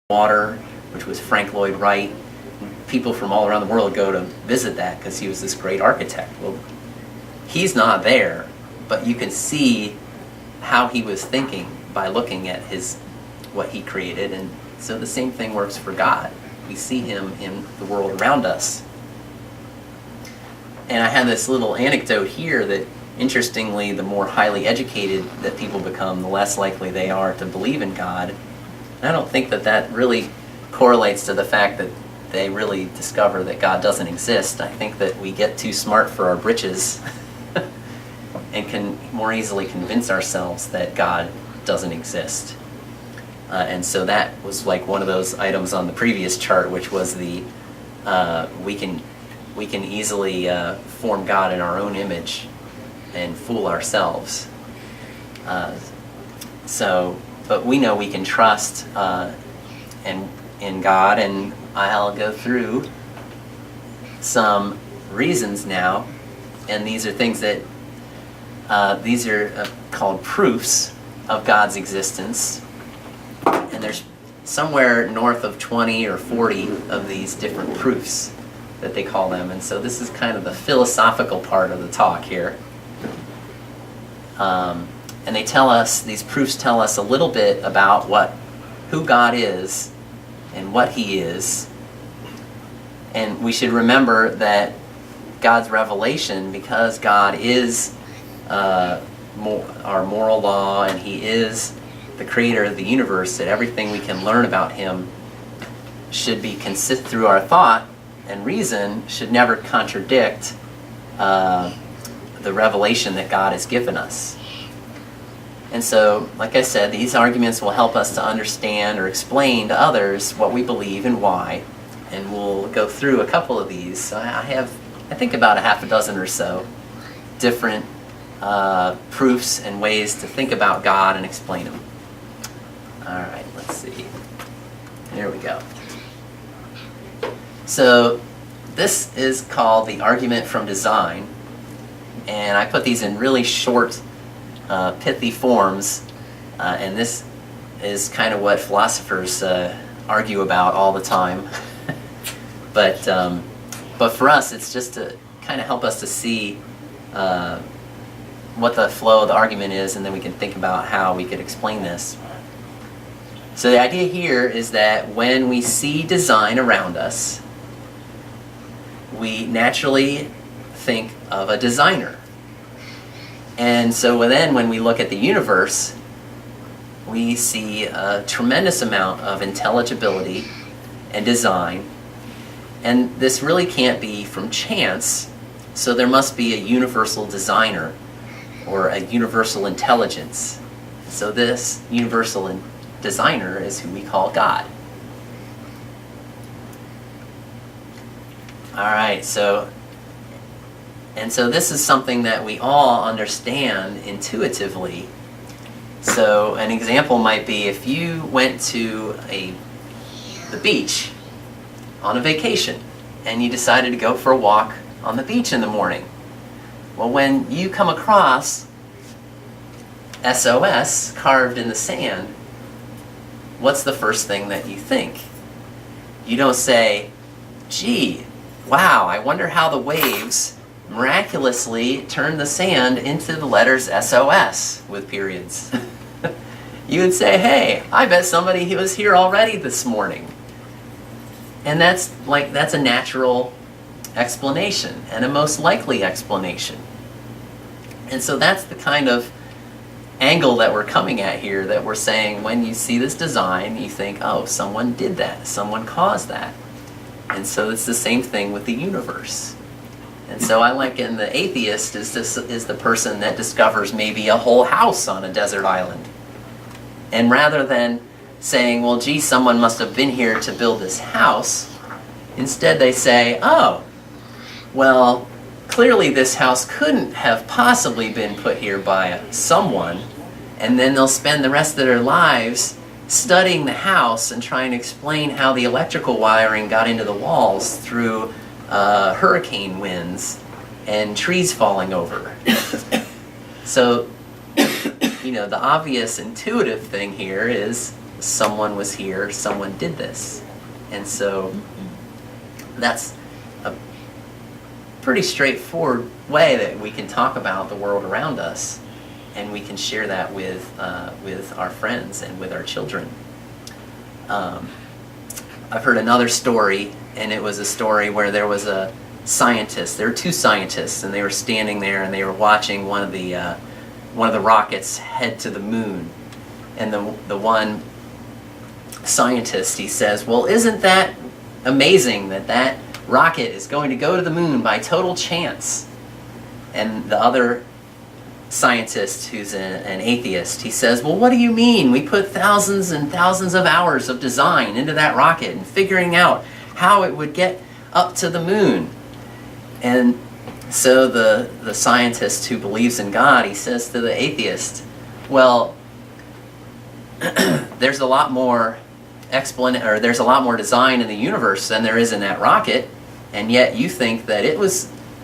water, which was Frank Lloyd Wright. People from all around the world go to visit that because he was this great architect. Well, he's not there, but you can see how he was thinking by looking at what he created. And so the same thing works for God. We see him in the world around us. And I have this little anecdote here that, interestingly, the more highly educated that people become, the less likely they are to believe in God. And I don't think that really correlates to the fact that they really discover that God doesn't exist. I think that we get too smart for our britches and can more easily convince ourselves that God doesn't exist. And so that was like one of those items on the previous chart, which was the we can easily form God in our own image and fool ourselves. But we know we can trust in God, and I'll go through some reasons now, and these are things that these are called proofs of God's existence, and there's somewhere north of 20 or 40 of these different proofs that they call them, and so this is kind of the philosophical part of the talk here. And they tell us, these proofs tell us a little bit about who God is and what he is. And we should remember that God's revelation, because God is our moral law and he is the creator of the universe, that everything we can learn about him should be consistent through our thought and reason, should never contradict the revelation that God has given us. And so, like I said, these arguments will help us to understand or explain to others what we believe and why. And we'll go through a couple of these. So I think about a half a dozen or so different proofs and ways to think about God and explain them. All right, let's see. Here we go. So this is called the argument from design. And I put these in really short, pithy forms, and this is kind of what philosophers argue about all the time. But for us, it's just to kind of help us to see what the flow of the argument is, and then we can think about how we could explain this. So the idea here is that when we see design around us, we naturally think of a designer. And so then when we look at the universe, we see a tremendous amount of intelligibility and design. And this really can't be from chance, so there must be a universal designer or a universal intelligence. So this universal designer is who we call God. All right, so this is something that we all understand intuitively. So an example might be if you went to the beach on a vacation and you decided to go for a walk on the beach in the morning. Well, when you come across SOS carved in the sand, what's the first thing that you think? You don't say, gee, wow, I wonder how the waves miraculously turn the sand into the letters SOS with periods. You would say, hey, I bet somebody was here already this morning. And that's a natural explanation and a most likely explanation. And so that's the kind of angle that we're coming at here, that we're saying when you see this design, you think, oh, someone did that, someone caused that. And so it's the same thing with the universe. And so I liken the atheist is the person that discovers maybe a whole house on a desert island. And rather than saying, well, gee, someone must have been here to build this house, instead they say, oh, well, clearly this house couldn't have possibly been put here by someone. And then they'll spend the rest of their lives studying the house and trying to explain how the electrical wiring got into the walls through hurricane winds and trees falling over. So, the obvious intuitive thing here is someone was here, someone did this. And so that's a pretty straightforward way that we can talk about the world around us, and we can share that with our friends and with our children. I've heard another story, and it was a story where there was a scientist. There were two scientists, and they were standing there, and they were watching one of the rockets head to the moon. And the one scientist, he says, "Well, isn't that amazing that rocket is going to go to the moon by total chance?" And the other scientist, who's an atheist, he says, "Well, what do you mean? We put thousands and thousands of hours of design into that rocket and figuring out how it would get up to the moon." And so the scientist who believes in God, he says to the atheist, "Well, there's a lot more there's a lot more design in the universe than there is in that rocket, and yet you think that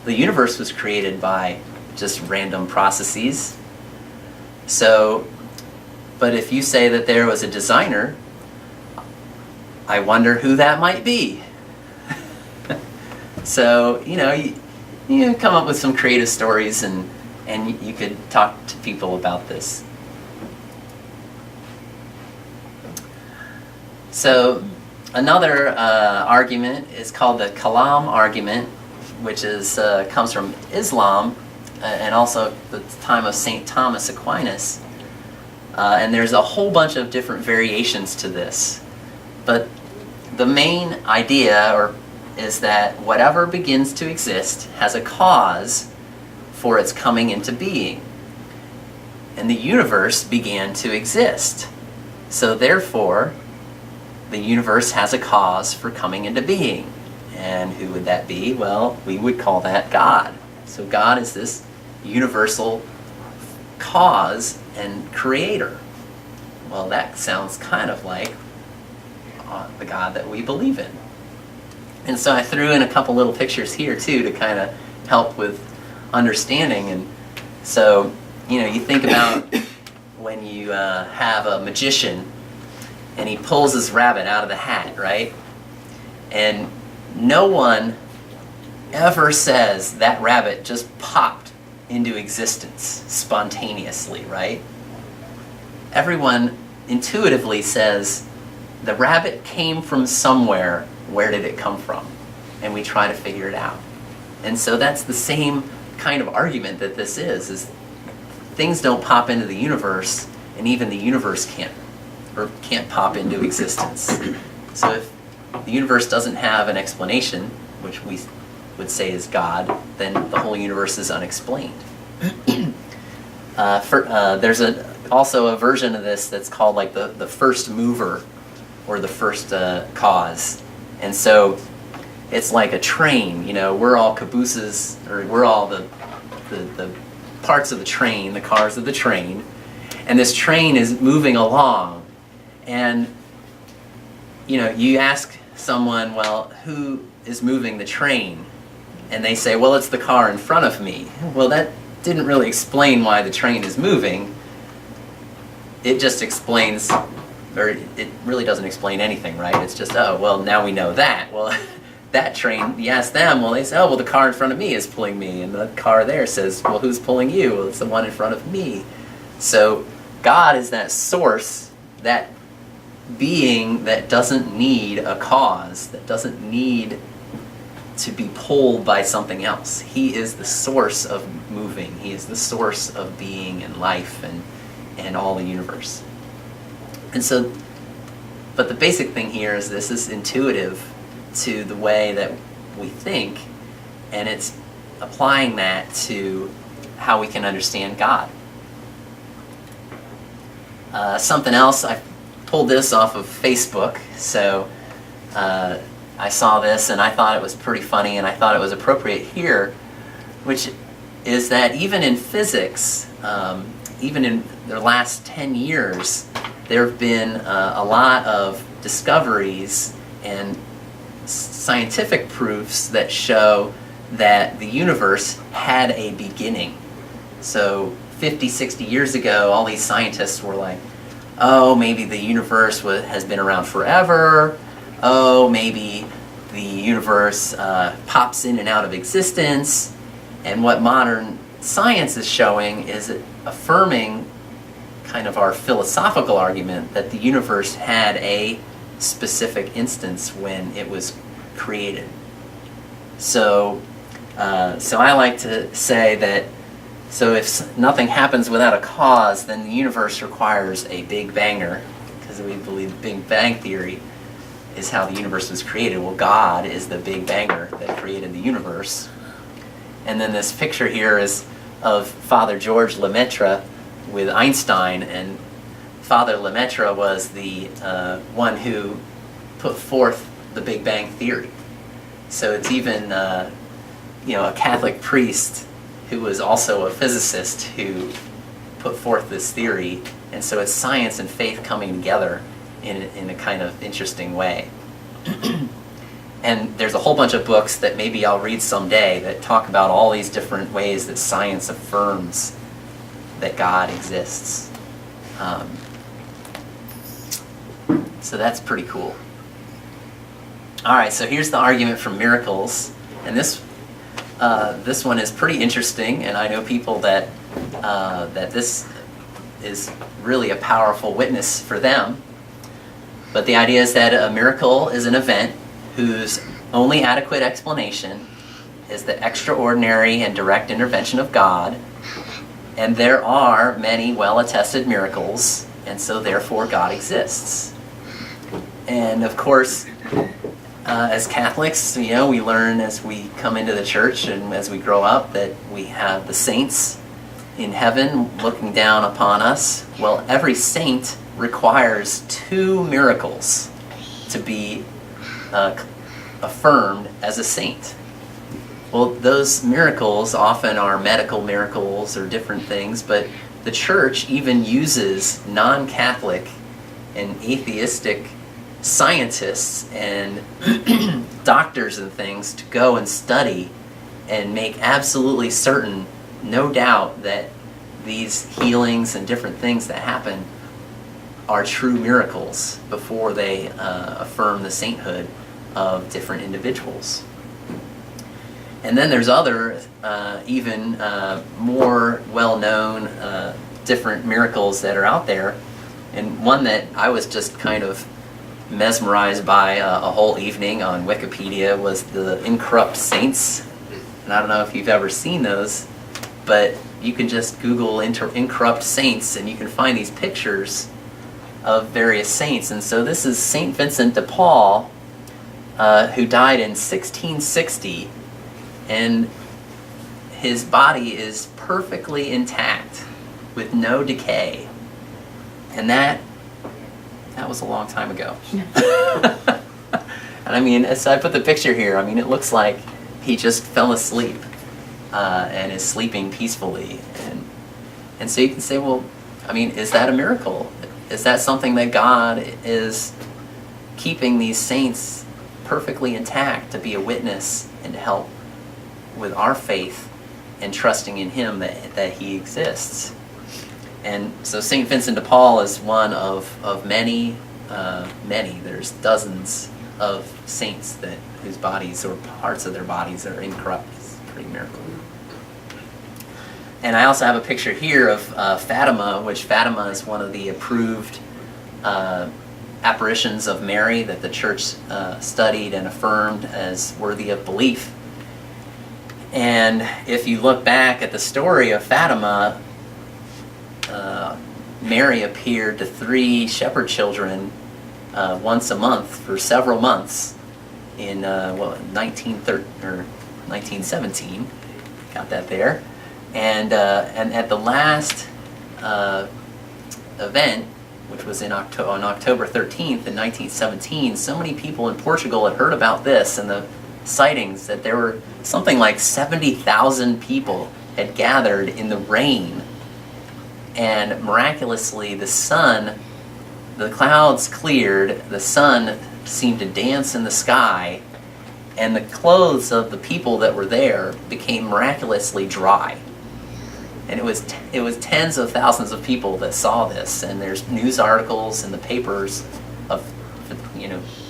the universe was created by just random processes. So, but if you say that there was a designer, I wonder who that might be." So, you come up with some creative stories, and you could talk to people about this. So another argument is called the Kalam argument, which comes from Islam, and also the time of St. Thomas Aquinas. And there's a whole bunch of different variations to this. But the main idea is that whatever begins to exist has a cause for its coming into being. And the universe began to exist. So therefore, the universe has a cause for coming into being. And who would that be? Well, we would call that God. So God is this universal cause and creator. Well, that sounds kind of like the God that we believe in. And so I threw in a couple little pictures here too to kind of help with understanding. And so, you think about when you have a magician and he pulls his rabbit out of the hat, right? And no one ever says that rabbit just popped into existence spontaneously, right? Everyone intuitively says the rabbit came from somewhere. Where did it come from? And we try to figure it out. And so that's the same kind of argument that this is things don't pop into the universe, and even the universe can't pop into existence. So if the universe doesn't have an explanation, which we would say is God, then the whole universe is unexplained. There's also a version of this that's called like the first mover, or the first cause. And so it's like a train, we're all cabooses, or we're all the parts of the train, the cars of the train, and this train is moving along. And you ask someone, well, who is moving the train? And they say, well, it's the car in front of me. Well, that didn't really explain why the train is moving. It just explains, or it really doesn't explain anything, right? It's just, oh, well, now we know that. Well, that train, you ask them, well, they say, oh, well, the car in front of me is pulling me. And the car there says, well, who's pulling you? Well, it's the one in front of me. So God is that source, that being that doesn't need a cause, that doesn't need to be pulled by something else. He is the source of moving. He is the source of being and life and all the universe. And so, but the basic thing here is this is intuitive to the way that we think, and it's applying that to how we can understand God. Something else, I pulled this off of Facebook, so I saw this and I thought it was pretty funny, and I thought it was appropriate here, which is that even in physics, even in the last 10 years, there have been a lot of discoveries and scientific proofs that show that the universe had a beginning. So 50, 60 years ago, all these scientists were like, oh, maybe the universe has been around forever. Oh, maybe the universe pops in and out of existence. And what modern science is showing is affirming kind of our philosophical argument that the universe had a specific instance when it was created. So I like to say that, so if nothing happens without a cause, then the universe requires a big banger, because we believe the Big Bang Theory is how the universe was created. Well, God is the big banger that created the universe. And then this picture here is of Father George Lemaitre with Einstein, and Father Lemaitre was the one who put forth the Big Bang Theory. So it's even a Catholic priest who was also a physicist who put forth this theory, and so it's science and faith coming together in a kind of interesting way. And there's a whole bunch of books that maybe I'll read someday that talk about all these different ways that science affirms that God exists. So that's pretty cool. All right, so here's the argument for miracles, and this one is pretty interesting, and I know people that this is really a powerful witness for them. But the idea is that a miracle is an event whose only adequate explanation is the extraordinary and direct intervention of God, and there are many well-attested miracles, and so therefore God exists. And of course, as Catholics, we learn as we come into the church and as we grow up that we have the saints in heaven looking down upon us. Well, every saint requires 2 miracles to be affirmed as a saint. Well, those miracles often are medical miracles or different things, but the church even uses non-Catholic and atheistic scientists and doctors and things to go and study and make absolutely certain, no doubt, that these healings and different things that happen are true miracles before they affirm the sainthood of different individuals. And then there's other, even more well-known different miracles that are out there. And one that I was just kind of mesmerized by a whole evening on Wikipedia was the Incorrupt Saints. And I don't know if you've ever seen those, but you can just Google Incorrupt Saints and you can find these pictures of various saints. And so this is St. Vincent de Paul, who died in 1660, and his body is perfectly intact with no decay. And that was a long time ago. And I mean, as I put the picture here, I mean, it looks like he just fell asleep and is sleeping peacefully. And so you can say, well, I mean, is that a miracle? Is that something that God is keeping these saints perfectly intact to be a witness and to help with our faith and trusting in Him that He exists? And so St. Vincent de Paul is one of many. There's dozens of saints whose bodies or parts of their bodies are incorrupt. It's a pretty miracle. And I also have a picture here of Fatima, which Fatima is one of the approved apparitions of Mary that the church studied and affirmed as worthy of belief. And if you look back at the story of Fatima, Mary appeared to 3 shepherd children once a month for several months in 1917. Got that there. And at the last event, which was on October 13th in 1917, so many people in Portugal had heard about this and the sightings that there were something like 70,000 people had gathered in the rain. And miraculously, the clouds cleared, the sun seemed to dance in the sky, and the clothes of the people that were there became miraculously dry. And it was tens of thousands of people that saw this, and there's news articles in the papers of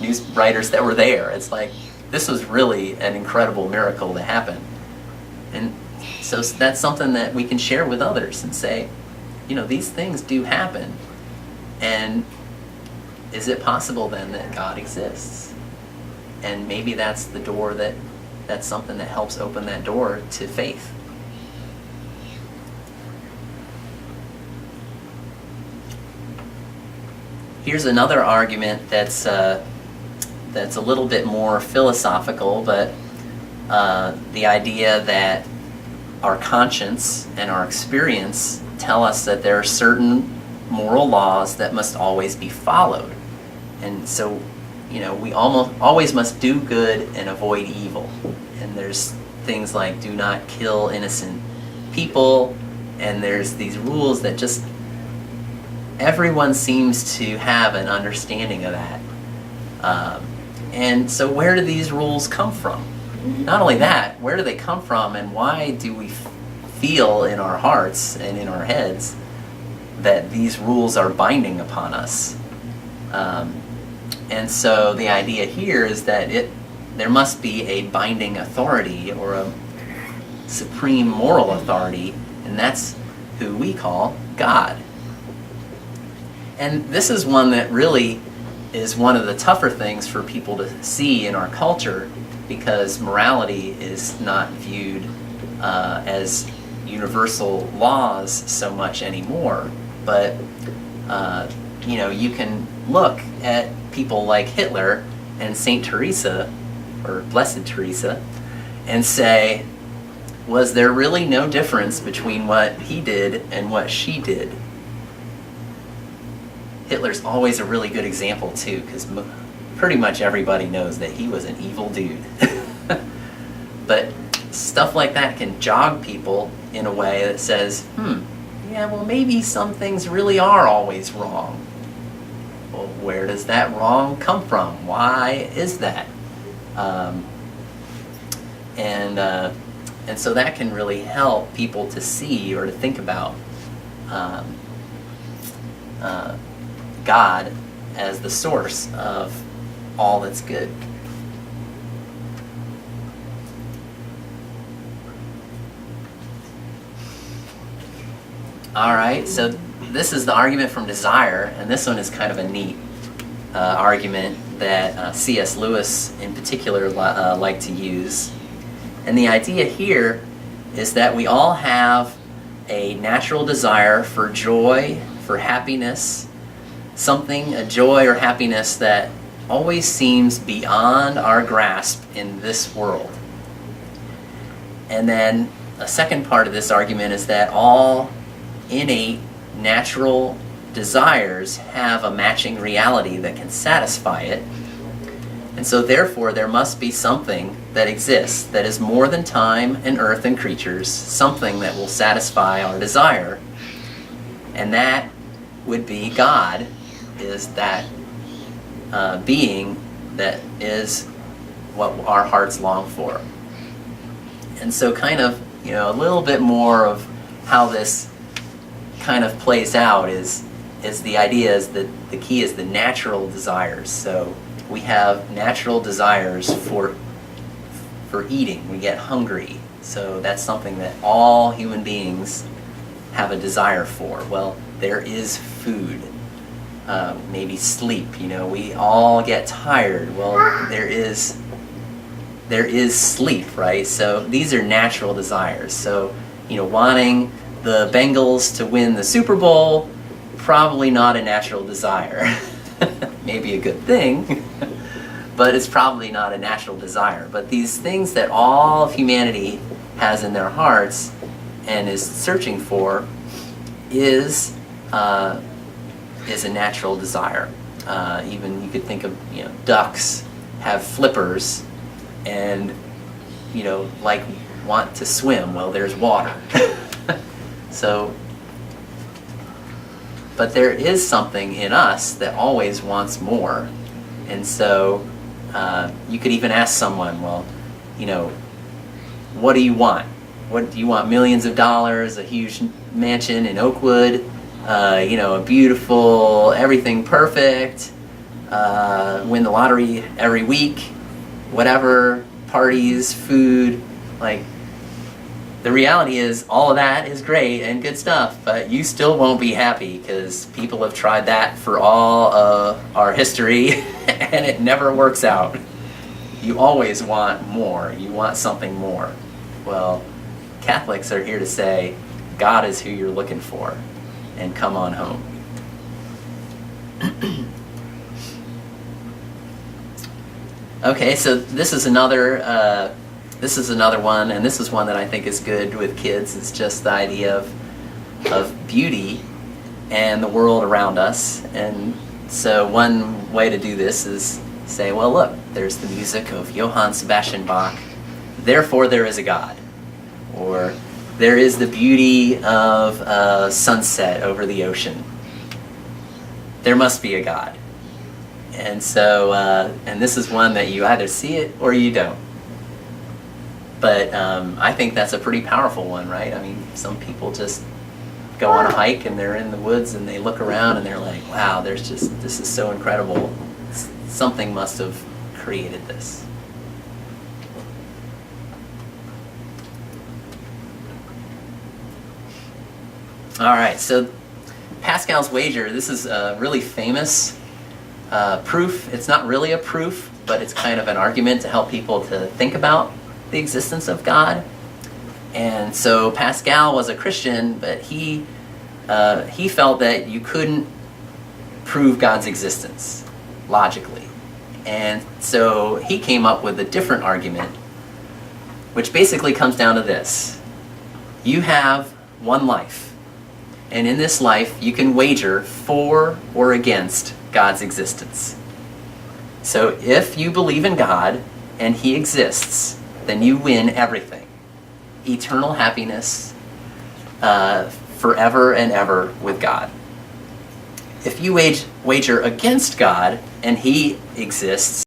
news writers that were there. It's like, this was really an incredible miracle to happen. And so that's something that we can share with others and say, these things do happen. And is it possible then that God exists? And maybe that's the door that's something that helps open that door to faith. Here's another argument that's a little bit more philosophical, but the idea that our conscience and our experience tell us that there are certain moral laws that must always be followed. And so, we always must do good and avoid evil. And there's things like do not kill innocent people, and there's these rules that just everyone seems to have an understanding of that. And so where do these rules come from? Not only that, where do they come from, and why do we feel in our hearts and in our heads that these rules are binding upon us? And so the idea here is that there must be a binding authority or a supreme moral authority, and that's who we call God. And this is one that really is one of the tougher things for people to see in our culture, because morality is not viewed as universal laws so much anymore. But you can look at people like Hitler and Saint Teresa, or Blessed Teresa, and say, was there really no difference between what he did and what she did? Hitler's always a really good example too, because pretty much everybody knows that he was an evil dude. But stuff like that can jog people in a way that says, yeah, well, maybe some things really are always wrong. Well, where does that wrong come from? Why is that? And so that can really help people to see or to think about God as the source of all that's good. Alright, so this is the argument from desire, and this one is kind of a neat argument that C.S. Lewis in particular liked to use. And the idea here is that we all have a natural desire for joy, for happiness, a joy or happiness that always seems beyond our grasp in this world. And then a second part of this argument is that all innate natural desires have a matching reality that can satisfy it. And so therefore there must be something that exists that is more than time and earth and creatures, something that will satisfy our desire. And that would be God, is that being that is what our hearts long for. And so kind of, a little bit more of how this kind of plays out is the idea is that the key is the natural desires. So we have natural desires for eating. We get hungry. So that's something that all human beings have a desire for. Well, there is food. Maybe sleep. We all get tired. Well, there is sleep, right? So these are natural desires. So, wanting the Bengals to win the Super Bowl, probably not a natural desire. Maybe a good thing, but it's probably not a natural desire. But these things that all of humanity has in their hearts and is searching for is a natural desire. Even you could think of, ducks have flippers and, want to swim. Well, there's water. So, but there is something in us that always wants more. And so you could even ask someone, well, what do you want? What do you want? Millions of dollars, a huge mansion in Oakwood, a beautiful, everything perfect, win the lottery every week, whatever, parties, food. Like, the reality is all of that is great and good stuff, but you still won't be happy because people have tried that for all of our history and it never works out. You always want more. You want something more. Well, Catholics are here to say, God is who you're looking for, and come on home. Okay, so this is another one, and this is one that I think is good with kids. It's just the idea of beauty and the world around us. And so one way to do this is say, well, look, there's the music of Johann Sebastian Bach, therefore there is a God. Or there is the beauty of a sunset over the ocean. There must be a God. And so, and this is one that you either see it or you don't. But I think that's a pretty powerful one, right? I mean, some people just go on a hike and they're in the woods and they look around and they're like, wow, this is so incredible. Something must have created this. All right, so Pascal's wager, this is a really famous proof. It's not really a proof, but it's kind of an argument to help people to think about the existence of God. And so Pascal was a Christian, but he felt that you couldn't prove God's existence logically. And so he came up with a different argument, which basically comes down to this. You have one life. And in this life, you can wager for or against God's existence. So if you believe in God and He exists, then you win everything. Eternal happiness, forever and ever with God. If you wager against God and He exists,